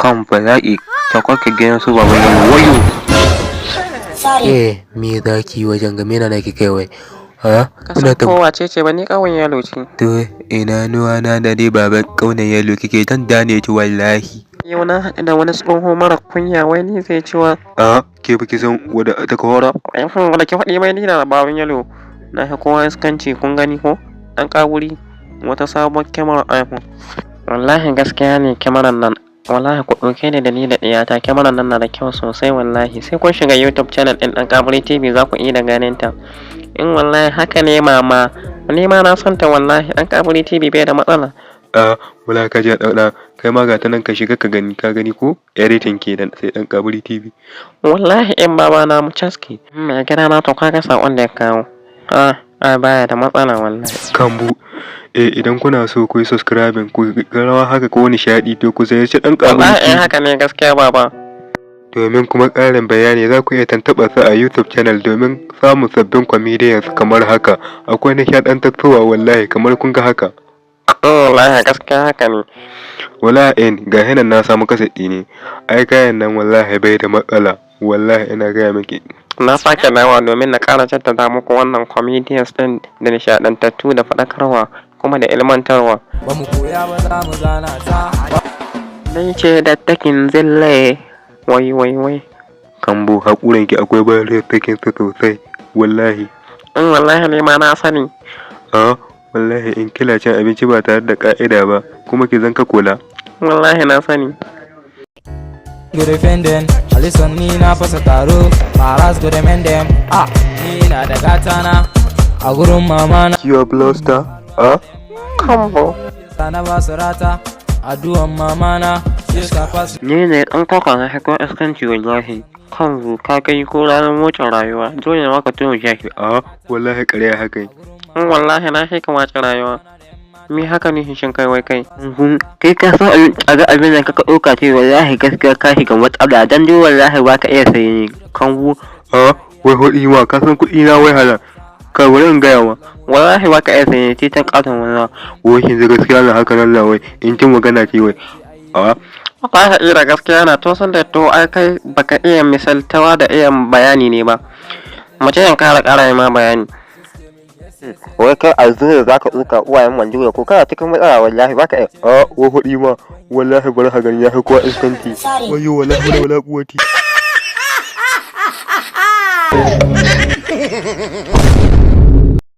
kan bala'i ta kwaka gidan su baban yalo wayo. Me zaki wajen game na nake kai wai? Ha? Ina ta kowa ce ba ni kawun yalo ce. To ina nuwa na da dai baban kaunan yalo kike dan dane ki wallahi. Yau na haɗu da wani tsoho mara kunya wai ni zai ciwa. Ke baki san wadda ta kawara? Wadda ke faɗi mai ni da baban yalo. Na ha kowa iskanci kun gani ko? Ɗan ƙawuri wata sabon kyamarar iPhone. Wallahi gaskiya ne kyamarar nan. Wallahi ku ɗauke ni da ni da ɗiyata kyamarar nan na da kyau sosai wallahi. Sai kun shiga YouTube channel ɗin Ɗan Ƙawuri TV za ku iya da ganin ta. In wallahi haka ne mama. Ni ma na son ta wallahi Ɗan Ƙawuri TV bai da matsala. Wala ka ji ɗauɗa kai ma ga ta nan ka shiga ka gani ko editing ke dan sai Ɗan Ƙawuri TV. Wallahi in baba na mu caski. Mai gida na to kaga sakon da ya kawo. Baya da matsala wallahi. Kambu idan kuna so ku yi subscribing ku rawa haka ko nishaɗi to ku ziyarci Ɗan Ƙawuri TV. Wallahi haka ne gaskiya baba. Domin kuma ƙarin bayani za ku iya tantaɓa su a YouTube channel domin samun sabbin comedians kamar haka. Akwai nishaɗantarwa wallahi kamar kun ga haka. Wallahi gaskiya haka ne. Wallahi ga hinan na samu kasaɗi ne. Ai kayan nan wallahi bai da matsala. Wallahi ina gaya miki. Na sake dawa domin na ƙara jaddada muku wannan comedians ɗin da nishaɗantattu da faɗakarwa kuma da ilmantarwa. Ba mu koya ba za mu gana ta. Dai ce da takin zille. Wai. Kambo haƙuranki akwai bayan takin sa sosai. Wallahi. Wallahi ne ma na sani. Wallahi in kila cin abinci ba tare da ƙa'ida ba kuma ki zanka kula. Wallahi na sani. Gurefenden, Alison ni na fasa taro, Maras Guremenden, ni na da gatana a gurin mama na. Kiwa Blaster, Kambo. Sana ba su rata, addu'an mama na, Ni ne ɗan kwakwa na haƙon iskanci wallahi. Kambo ka kai ko ranar motsin rayuwa, dole ne maka tuno jaki. Wallahi ƙarya haka yi. Wallahi na shi kamata rayuwa. Me haka ne shin kai wai kai? Kai ka san a ga abin da ka ɗauka ce wallahi gaskiya ka shiga matsala dan dai wallahi ba ka iya sayi kangu. Wai hudi ma ka san kuɗi na wai hala. Ka bari in gaya ma. Wallahi ba ka iya sayi ce ta ƙaton wannan. Wai shin gaskiya na haka nan wai in kin magana ce wai. Ba ka iya gaskiya na to san da to ai kai baka iya misaltawa da iya bayani ne ba. Mace yan ƙara ma bayani. Wai kai a zuwa za ka tsuka uwayen manjuya ko kana cikin matsala wallahi ba ka iya. Wai hudi ma wallahi bari ha gani ya fi kowa iskanti. Wayo wallahi wala kuwati.